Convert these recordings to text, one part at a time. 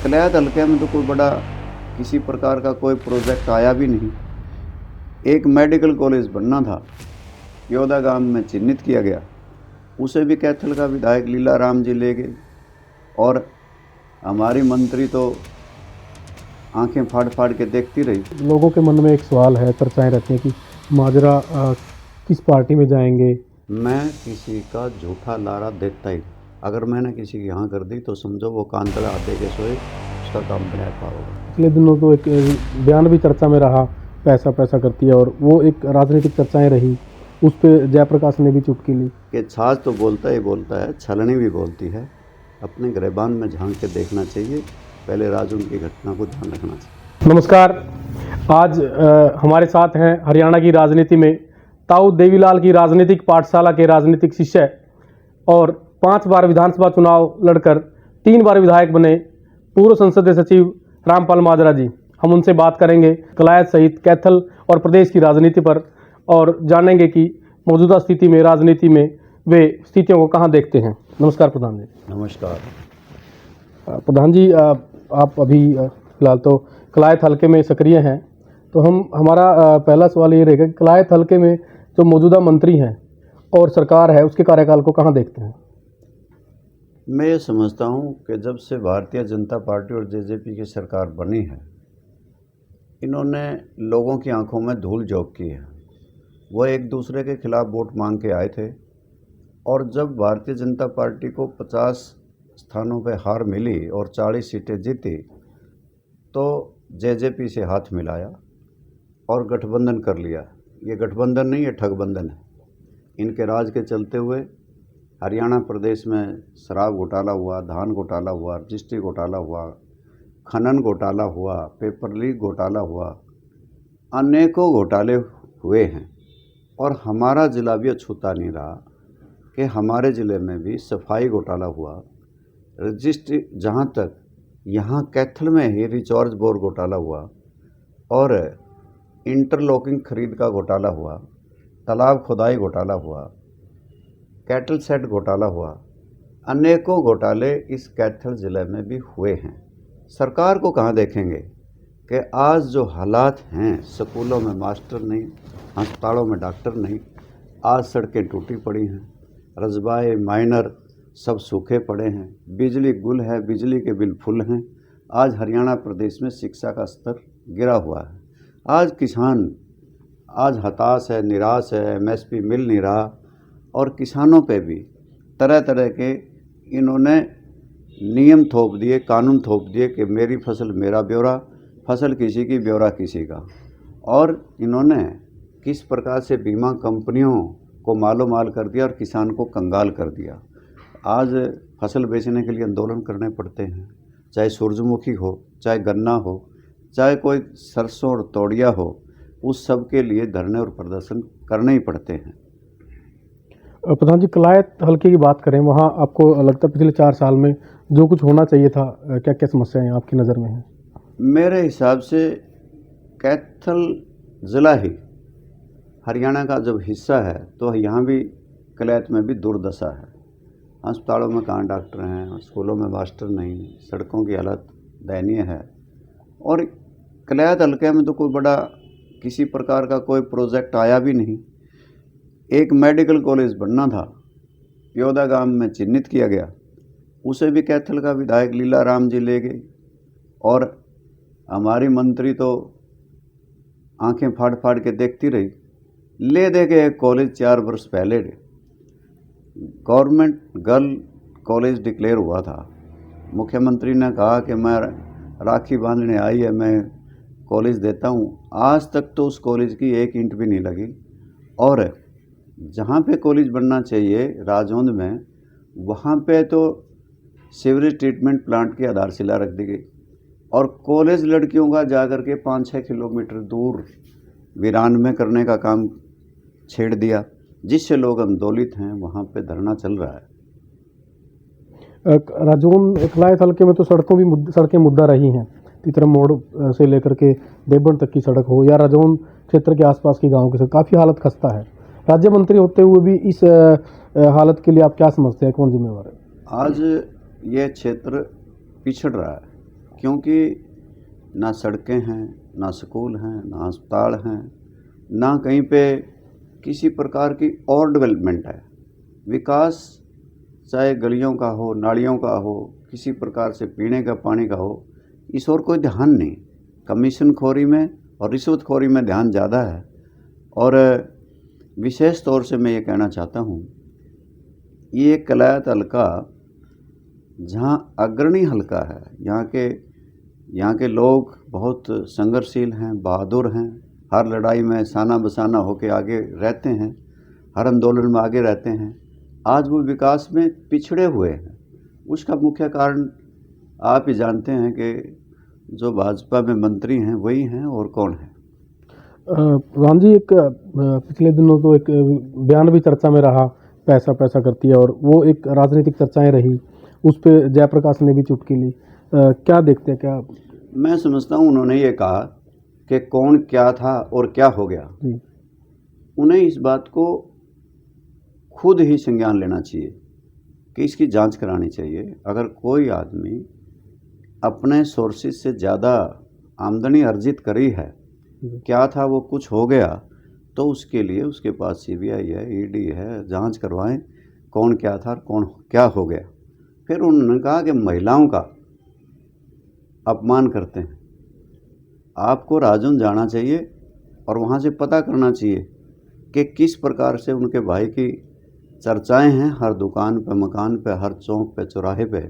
कलायत हल्के में तो कोई बड़ा किसी प्रकार का कोई प्रोजेक्ट आया भी नहीं। एक मेडिकल कॉलेज बनना था, योदा गांव में चिन्हित किया गया, उसे भी कैथल का विधायक लीला राम जी ले गए और हमारी मंत्री तो आंखें फाड़ फाड़ के देखती रही। लोगों के मन में एक सवाल है, चर्चाएं रहती हैं कि माजरा किस पार्टी में जाएंगे। मैं किसी का झूठा लारा देखता ही, अगर मैंने किसी की हाँ कर दी तो समझो वो कान तले हाथ दे के सोए, उसका काम बनैपा होगा। पिछले दिनों तो एक बयान भी चर्चा में रहा, पैसा पैसा करती है, और वो एक राजनीतिक चर्चाएं रही, उस पर जयप्रकाश ने भी चुटकी ली कि छाछ तो बोलता ही बोलता है, छलनी भी बोलती है। अपने गिरबान में झांक के देखना चाहिए, पहले राजू की घटना को ध्यान रखना चाहिए। नमस्कार, आज हमारे साथ हैं हरियाणा की राजनीति में ताऊ देवीलाल की राजनीतिक पाठशाला के राजनीतिक शिष्य और 5 बार विधानसभा चुनाव लड़कर 3 बार विधायक बने पूर्व संसदीय सचिव रामपाल माजरा जी। हम उनसे बात करेंगे कलायत सहित कैथल और प्रदेश की राजनीति पर, और जानेंगे कि मौजूदा स्थिति में राजनीति में वे स्थितियों को कहां देखते हैं। नमस्कार प्रधान जी। नमस्कार प्रधान जी, आप अभी फिलहाल तो कलायत हल्के में सक्रिय हैं, तो हमारा पहला सवाल ये रहेगा कि कलायत हल्के में जो मौजूदा मंत्री हैं और सरकार है, उसके कार्यकाल को कहां देखते हैं। मैं ये समझता हूँ कि जब से भारतीय जनता पार्टी और जेजेपी की सरकार बनी है, इन्होंने लोगों की आंखों में धूल झोंक की है। वो एक दूसरे के खिलाफ वोट मांग के आए थे, और जब भारतीय जनता पार्टी को 50 स्थानों पे हार मिली और 40 सीटें जीती, तो जेजेपी से हाथ मिलाया और गठबंधन कर लिया। ये गठबंधन नहीं, ये ठगबंधन है। इनके राज के चलते हुए हरियाणा प्रदेश में शराब घोटाला हुआ, धान घोटाला हुआ, रजिस्ट्री घोटाला हुआ, खनन घोटाला हुआ, पेपर लीक घोटाला हुआ, अनेकों घोटाले हुए हैं। और हमारा ज़िला भी अछूता नहीं रहा कि हमारे ज़िले में भी सफाई घोटाला हुआ, रजिस्ट्री, जहाँ तक यहाँ कैथल में ही रिचार्ज बोर घोटाला हुआ, और इंटरलॉकिंग खरीद का घोटाला हुआ, तालाब खुदाई घोटाला हुआ, कैटल सेट घोटाला हुआ। अनेकों घोटाले इस कैथल ज़िले में भी हुए हैं। सरकार को कहाँ देखेंगे कि आज जो हालात हैं, स्कूलों में मास्टर नहीं, अस्पतालों में डॉक्टर नहीं, आज सड़कें टूटी पड़ी हैं, रजबाए माइनर सब सूखे पड़े हैं, बिजली गुल है, बिजली के बिल फुल हैं। आज हरियाणा प्रदेश में शिक्षा का स्तर गिरा हुआ है। आज किसान आज हताश है, निराश है, एमएसपी मिल नहीं रहा, और किसानों पे भी तरह तरह के इन्होंने नियम थोप दिए, कानून थोप दिए कि मेरी फसल मेरा ब्यौरा, फसल किसी की ब्यौरा किसी का। और इन्होंने किस प्रकार से बीमा कंपनियों को मालो माल कर दिया और किसान को कंगाल कर दिया। आज फसल बेचने के लिए आंदोलन करने पड़ते हैं, चाहे सूरजमुखी हो, चाहे गन्ना हो, चाहे कोई सरसों और तोड़िया हो, उस सब के लिए धरने और प्रदर्शन करने ही पड़ते हैं। प्रधान जी, कलायत हल्के की बात करें, वहाँ आपको लगता है पिछले 4 साल में जो कुछ होना चाहिए था, क्या क्या समस्याएं आपकी नज़र में हैं। मेरे हिसाब से कैथल ज़िला ही हरियाणा का जब हिस्सा है, तो यहाँ भी कलायत में भी दुर्दशा है। अस्पतालों में कहाँ डॉक्टर हैं, स्कूलों में मास्टर नहीं, सड़कों की हालत दयनीय है। और कलायत हल्के में तो कोई बड़ा किसी प्रकार का कोई प्रोजेक्ट आया भी नहीं। एक मेडिकल कॉलेज बनना था, योदा गांव में चिन्हित किया गया, उसे भी कैथल का विधायक लीला राम जी ले गए, और हमारी मंत्री तो आंखें फाड़ फाड़ के देखती रही। ले दे के एक कॉलेज 4 वर्ष पहले गवर्नमेंट गर्ल कॉलेज डिक्लेयर हुआ था। मुख्यमंत्री ने कहा कि मैं राखी बांधने आई है, मैं कॉलेज देता हूँ। आज तक तो उस कॉलेज की 1 ईंट भी नहीं लगी। और जहाँ पे कॉलेज बनना चाहिए राजौंद में, वहाँ पे तो सीवरेज ट्रीटमेंट प्लांट की आधारशिला रख दी गई, और कॉलेज लड़कियों का जाकर के 5-6 किलोमीटर दूर वीरान में करने का काम छेड़ दिया, जिससे लोग आंदोलित हैं। वहाँ पे धरना चल रहा है। राजौंद कलायत हल्के में तो सड़कें मुद्दा रही हैं। तितरम मोड़ से लेकर के देवबंद तक की सड़क हो, या राजौंद क्षेत्र के आसपास की गाँव की सड़क, काफ़ी हालत खस्ता है। राज्य मंत्री होते हुए भी इस हालत के लिए आप क्या समझते हैं, कौन जिम्मेवार है। आज ये क्षेत्र पिछड़ रहा है। क्योंकि ना सड़कें हैं, ना स्कूल हैं, ना अस्पताल हैं, ना कहीं पे किसी प्रकार की और डेवलपमेंट है। विकास चाहे गलियों का हो, नालियों का हो, किसी प्रकार से पीने का पानी का हो, इस ओर कोई ध्यान नहीं। कमीशन खोरी में और रिश्वतखोरी में ध्यान ज़्यादा है। और विशेष तौर से मैं ये कहना चाहता हूँ, ये कलायत हल्का जहाँ अग्रणी हल्का है, यहाँ के लोग बहुत संघर्षशील हैं, बहादुर हैं, हर लड़ाई में साना बसाना होकर आगे रहते हैं, हर आंदोलन में आगे रहते हैं। आज वो विकास में पिछड़े हुए हैं। उसका मुख्य कारण आप ही जानते हैं कि जो भाजपा में मंत्री हैं वही हैं, और कौन है। प्रधान जी, एक पिछले दिनों तो एक बयान भी चर्चा में रहा, पैसा पैसा करती है, और वो एक राजनीतिक चर्चाएं रही, उस पर जयप्रकाश ने भी चुटकी ली। क्या देखते हैं, क्या? मैं समझता हूँ उन्होंने ये कहा कि कौन क्या था और क्या हो गया। जी। उन्हें इस बात को खुद ही संज्ञान लेना चाहिए कि इसकी जांच करानी चाहिए। अगर कोई आदमी अपने सोर्सेज से ज़्यादा आमदनी अर्जित करी है, क्या था वो कुछ हो गया, तो उसके लिए उसके पास CBI है, ED है, जांच करवाएं कौन क्या था, कौन क्या हो गया। फिर उन्होंने कहा कि महिलाओं का अपमान करते हैं। आपको राजौंद जाना चाहिए और वहाँ से पता करना चाहिए कि किस प्रकार से उनके भाई की चर्चाएं हैं, हर दुकान पे, मकान पे, हर चौक पे, चौराहे पे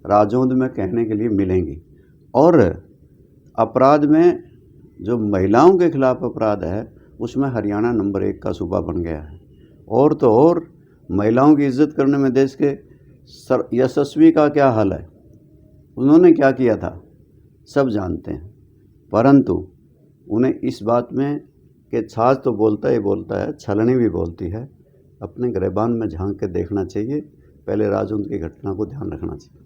राजौंद में कहने के लिए मिलेंगी। और अपराध में जो महिलाओं के खिलाफ अपराध है, उसमें हरियाणा नंबर 1 का सूबा बन गया है। और तो और महिलाओं की इज्जत करने में देश के यशस्वी का क्या हाल है, उन्होंने क्या किया था, सब जानते हैं। परंतु उन्हें इस बात में कि छाछ तो बोलता ही बोलता है, छलनी भी बोलती है, अपने गिरबान में झांक के देखना चाहिए। पहले राजौंद की घटना को ध्यान रखना चाहिए।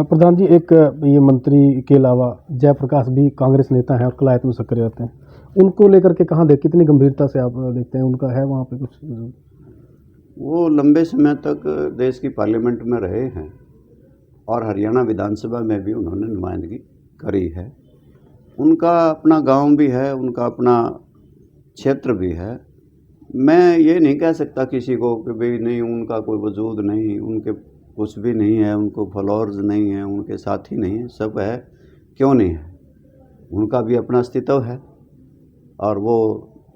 प्रधान जी, एक ये मंत्री के अलावा जयप्रकाश भी कांग्रेस नेता हैं और कलायत में सक्रिय रहते हैं, उनको लेकर के कितनी गंभीरता से आप देखते हैं? उनका है वहाँ पे कुछ? वो लंबे समय तक देश की पार्लियामेंट में रहे हैं और हरियाणा विधानसभा में भी उन्होंने नुमाइंदगी करी है। उनका अपना गांव भी है, उनका अपना क्षेत्र भी है। मैं ये नहीं कह सकता किसी को कि भाई नहीं, उनका कोई वजूद नहीं, उनके कुछ भी नहीं है, उनको फॉलोअर्स नहीं है, उनके साथी नहीं है, सब है। क्यों नहीं है? उनका भी अपना अस्तित्व है और वो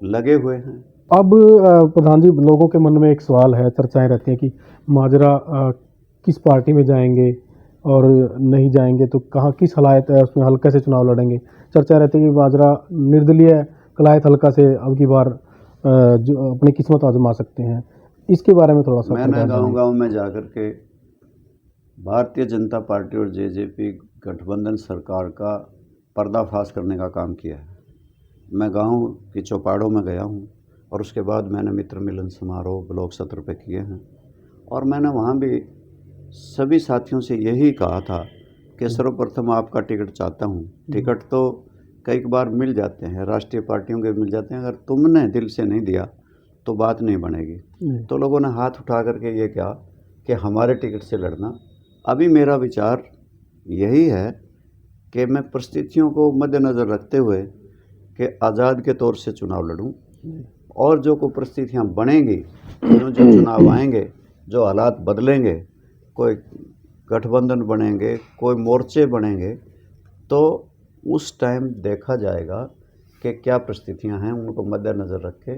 लगे हुए हैं। अब प्रधान जी, लोगों के मन में एक सवाल है, चर्चाएं रहती हैं कि माजरा किस पार्टी में जाएंगे और नहीं जाएंगे तो कहाँ, किस हलायत है उसमें हल्के से चुनाव लड़ेंगे। चर्चा रहती है कि माजरा निर्दलीय कलायत हल्का से अब की बार जो अपनी किस्मत आजमा सकते हैं। इसके बारे में थोड़ा सा मैंने गांव-गांव में जाकर के भारतीय जनता पार्टी और JJP गठबंधन सरकार का पर्दाफाश करने का काम किया है। मैं गांव की चौपाड़ों में गया हूं और उसके बाद मैंने मित्र मिलन समारोह ब्लॉक सत्र पे किए हैं, और मैंने वहां भी सभी साथियों से यही कहा था कि सर्वप्रथम आपका टिकट चाहता हूं। टिकट तो कई बार मिल जाते हैं, राष्ट्रीय पार्टियों के मिल जाते हैं, अगर तुमने दिल से नहीं दिया तो बात नहीं बनेगी। तो लोगों ने हाथ उठा करके ये कहा कि हमारे टिकट से लड़ना। अभी मेरा विचार यही है कि मैं परिस्थितियों को मद्देनज़र रखते हुए कि आज़ाद के तौर से चुनाव लड़ूं, और जो कोई परिस्थितियां बनेंगी, जो चुनाव आएंगे, जो हालात बदलेंगे, कोई गठबंधन बनेंगे, कोई मोर्चे बनेंगे, तो उस टाइम देखा जाएगा कि क्या परिस्थितियां हैं, उनको मद्देनज़र रख के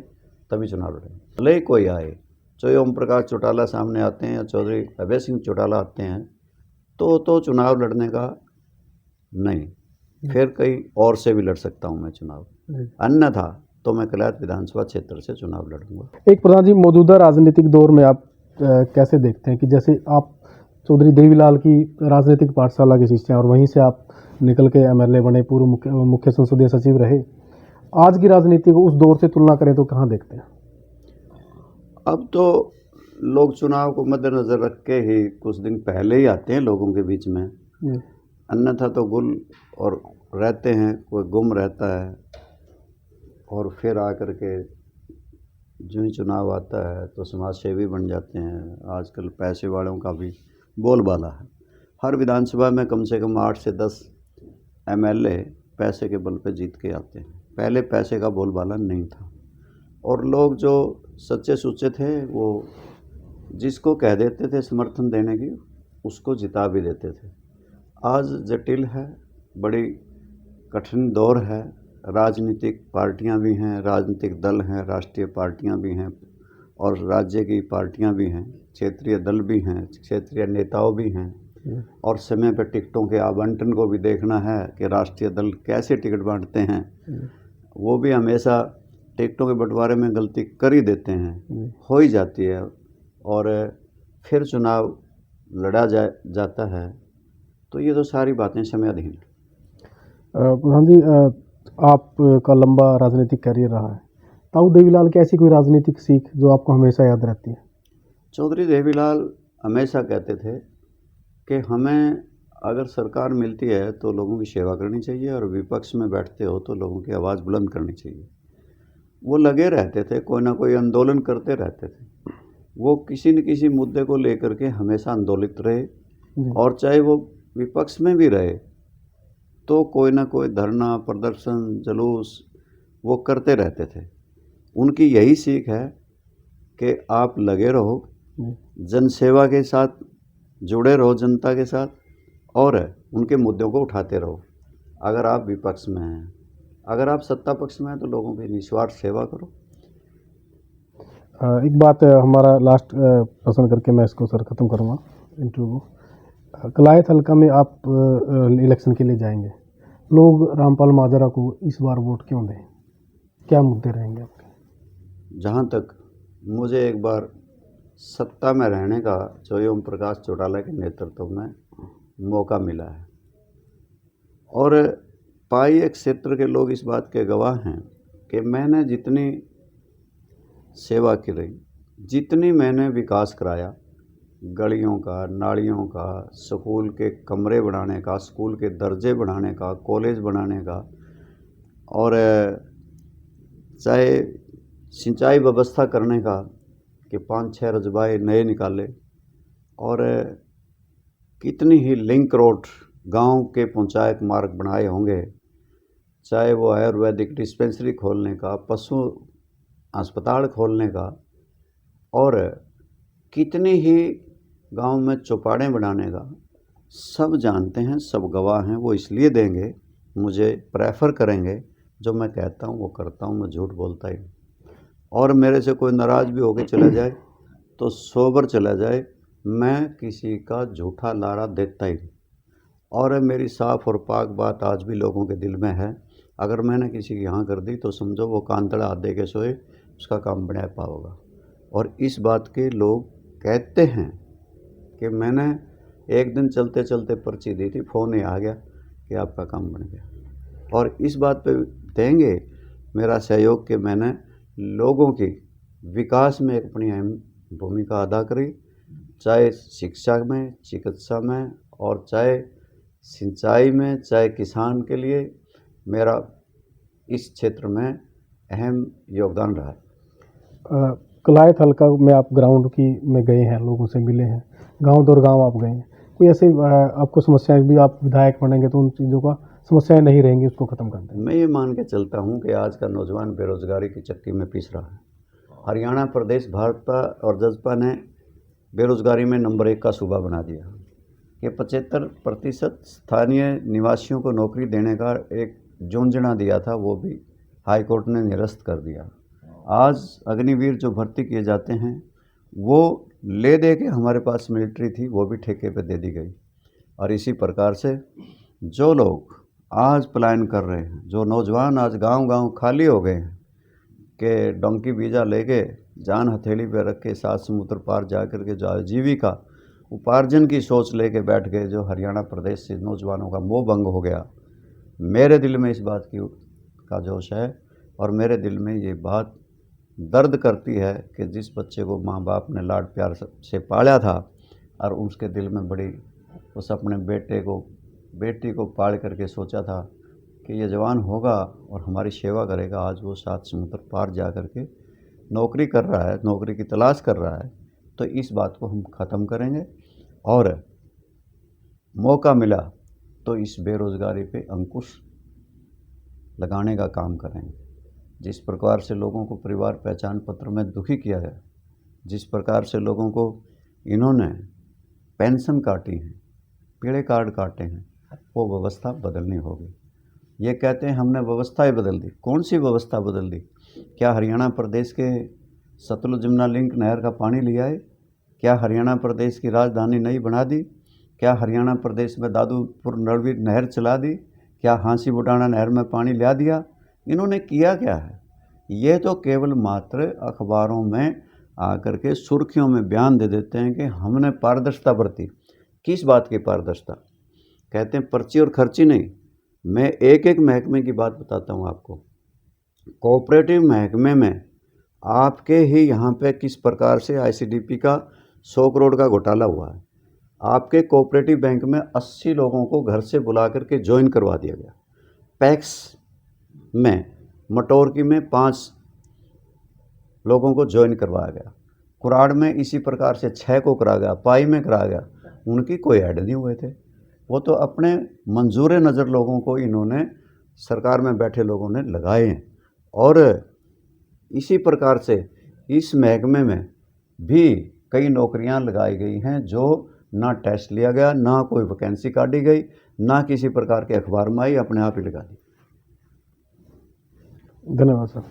तभी चुनाव लड़ेंगे। भले ही कोई आए, चाहे ओम प्रकाश चौटाला सामने आते हैं या चौधरी अभय सिंह चौटाला आते हैं, तो चुनाव लड़ने का नहीं, फिर कहीं और से भी लड़ सकता हूं मैं चुनाव, अन्यथा तो मैं कलायत विधानसभा क्षेत्र से चुनाव लड़ूंगा। एक प्रधान जी, मौजूदा राजनीतिक दौर में आप कैसे देखते हैं कि जैसे आप चौधरी देवीलाल की राजनीतिक पाठशाला के शिष्य हैं और वहीं से आप निकल के MLA बने, पूर्व मुख्य संसदीय सचिव रहे, आज की राजनीति को उस दौर से तुलना करें तो कहाँ देखते हैं? अब तो लोग चुनाव को मद्देनज़र रख के ही कुछ दिन पहले ही आते हैं लोगों के बीच में, अन्यथा तो गुल और रहते हैं, कोई गुम रहता है और फिर आकर के जो ही चुनाव आता है तो समाज सेवी बन जाते हैं। आजकल पैसे वालों का भी बोलबाला है। हर विधानसभा में कम से कम 8 से 10 एमएलए पैसे के बल पे जीत के आते हैं। पहले पैसे का बोलबाला नहीं था और लोग जो सच्चे सुच्चे थे वो जिसको कह देते थे समर्थन देने की उसको जिता भी देते थे। आज जटिल है, बड़ी कठिन दौर है। राजनीतिक पार्टियां भी हैं, राजनीतिक दल हैं, राष्ट्रीय पार्टियां भी हैं और राज्य की पार्टियां भी हैं, क्षेत्रीय दल भी हैं, क्षेत्रीय नेताओं भी हैं और समय पर टिकटों के आवंटन को भी देखना है कि राष्ट्रीय दल कैसे टिकट बांटते हैं। वो भी हमेशा टिकटों के बंटवारे में गलती कर ही देते हैं, हो ही जाती है और फिर चुनाव लड़ा जाता है। तो ये तो सारी बातें समयाधीन हैं। प्रधान जी, आपका लंबा राजनीतिक करियर रहा है। ताऊ देवीलाल की ऐसी कोई राजनीतिक सीख जो आपको हमेशा याद रहती है? चौधरी देवीलाल हमेशा कहते थे कि हमें अगर सरकार मिलती है तो लोगों की सेवा करनी चाहिए और विपक्ष में बैठते हो तो लोगों की आवाज़ बुलंद करनी चाहिए। वो लगे रहते थे, कोई ना कोई आंदोलन करते रहते थे। वो किसी न किसी मुद्दे को लेकर के हमेशा आंदोलित रहे और चाहे वो विपक्ष में भी रहे तो कोई ना कोई धरना, प्रदर्शन, जुलूस वो करते रहते थे। उनकी यही सीख है कि आप लगे रहो, जनसेवा के साथ जुड़े रहो, जनता के साथ और उनके मुद्दों को उठाते रहो। अगर आप विपक्ष में हैं, अगर आप सत्ता पक्ष में हैं तो लोगों की निस्वार्थ सेवा करो। एक बात हमारा लास्ट प्रश्न करके मैं इसको सर ख़त्म करूँगा इंटरव्यू को। कलायत हल्का में आप इलेक्शन के लिए जाएंगे, लोग रामपाल माजरा को इस बार वोट क्यों दें? क्या मुद्दे रहेंगे आपके? जहाँ तक मुझे एक बार सत्ता में रहने का जो ओम प्रकाश चौटाला के नेतृत्व में मौका मिला है और पाई एक क्षेत्र के लोग इस बात के गवाह हैं कि मैंने जितनी सेवा की रही, जितनी मैंने विकास कराया, गलियों का, नालियों का, स्कूल के कमरे बनाने का, स्कूल के दर्जे बढ़ाने का, कॉलेज बनाने का और चाहे सिंचाई व्यवस्था करने का कि 5-6 रजबाए नए निकाले और कितनी ही लिंक रोड गांव के पंचायत मार्ग बनाए होंगे, चाहे वो आयुर्वेदिक डिस्पेंसरी खोलने का, पशु अस्पताल खोलने का और कितनी ही गांव में चौपाड़ें बनाने का। सब जानते हैं, सब गवाह हैं। वो इसलिए देंगे, मुझे प्रेफर करेंगे, जो मैं कहता हूँ वो करता हूँ, मैं झूठ बोलता ही। और मेरे से कोई नाराज़ भी होके चला जाए तो सोबर चला जाए, मैं किसी का झूठा लारा देता ही। और मेरी साफ़ और पाक बात आज भी लोगों के दिल में है। अगर मैंने किसी की यहाँ कर दी तो समझो वो कांतड़ा हाथ दे के सोए, उसका काम बना पाओगा। और इस बात के लोग कहते हैं कि मैंने एक दिन चलते चलते पर्ची दी थी, फ़ोन ही आ गया कि आपका काम बन गया। और इस बात पे देंगे मेरा सहयोग कि मैंने लोगों की विकास में एक अपनी अहम भूमिका अदा करी, चाहे शिक्षा में, चिकित्सा में और चाहे सिंचाई में, चाहे किसान के लिए मेरा इस क्षेत्र में अहम योगदान रहा। कलायत हल्का में आप ग्राउंड में गए हैं, लोगों से मिले हैं, गांव दर गांव आप गए हैं, कोई ऐसे आपको समस्याएं भी, आप विधायक बनेंगे तो उन चीज़ों का समस्याएं नहीं रहेंगी, उसको ख़त्म कर दें? मैं ये मान के चलता हूँ कि आज का नौजवान बेरोज़गारी की चक्की में पिस रहा है। हरियाणा प्रदेश भाजपा और जसपा ने बेरोज़गारी में नंबर 1 का सूबा बना दिया कि 75% स्थानीय निवासियों को नौकरी देने का एक जोंजना दिया था, वो भी हाई कोर्ट ने निरस्त कर दिया। आज अग्निवीर जो भर्ती किए जाते हैं वो ले दे के हमारे पास मिलिट्री थी, वो भी ठेके पे दे दी गई। और इसी प्रकार से जो लोग आज पलायन कर रहे हैं, जो नौजवान आज गांव-गांव खाली हो गए हैं कि डोंकी वीज़ा लेके जान हथेली पे रख के 7 समुद्र पार जा कर के जो आजीविका उपार्जन की सोच लेके बैठ गए, जो हरियाणा प्रदेश से नौजवानों का मोह भंग हो गया। मेरे दिल में इस बात का जोश है और मेरे दिल में ये बात दर्द करती है कि जिस बच्चे को माँ बाप ने लाड प्यार से पाला था और उसके दिल में बड़ी, उस अपने बेटी को पाल करके सोचा था कि ये जवान होगा और हमारी सेवा करेगा। आज वो 7 समुद्र पार जा कर के नौकरी कर रहा है, नौकरी की तलाश कर रहा है। तो इस बात को हम ख़त्म करेंगे और मौका मिला तो इस बेरोज़गारी पे अंकुश लगाने का काम करेंगे। जिस प्रकार से लोगों को परिवार पहचान पत्र में दुखी किया गया, जिस प्रकार से लोगों को इन्होंने पेंशन काटी है, पीले कार्ड काटे हैं, वो व्यवस्था बदलनी होगी। ये कहते हैं हमने व्यवस्था ही बदल दी। कौन सी व्यवस्था बदल दी? क्या हरियाणा प्रदेश के सतलुज यमुना लिंक नहर का पानी लिया है? क्या हरियाणा प्रदेश की राजधानी नई बना दी? क्या हरियाणा प्रदेश में दादूपुर नलवी नहर चला दी? क्या हांसी बुटाना नहर में पानी ला दिया? इन्होंने किया क्या है? ये तो केवल मात्र अखबारों में आकर के सुर्खियों में बयान दे देते हैं कि हमने पारदर्शिता बरती। किस बात की पारदर्शिता? कहते हैं पर्ची और खर्ची नहीं। मैं एक एक महकमे की बात बताता हूँ आपको। कोऑपरेटिव महकमे में आपके ही यहाँ पे किस प्रकार से आईसीडीपी का 100 करोड़ का घोटाला हुआ है। आपके कोऑपरेटिव बैंक में 80 लोगों को घर से बुला करके ज्वाइन करवा दिया गया। पैक्स में मटोरकी में 5 लोगों को ज्वाइन करवाया गया। कुराड़ में इसी प्रकार से 6 को करा गया, पाई में करा गया। उनकी कोई ऐड नहीं हुए थे। वो तो अपने मंजूर नज़र लोगों को इन्होंने सरकार में बैठे लोगों ने लगाए हैं। और इसी प्रकार से इस महकमे में भी कई नौकरियां लगाई गई हैं जो ना टेस्ट लिया गया, ना कोई वैकेंसी काटी गई, ना किसी प्रकार के अखबार में आई, अपने आप ही लगा दी। धन्यवाद सर।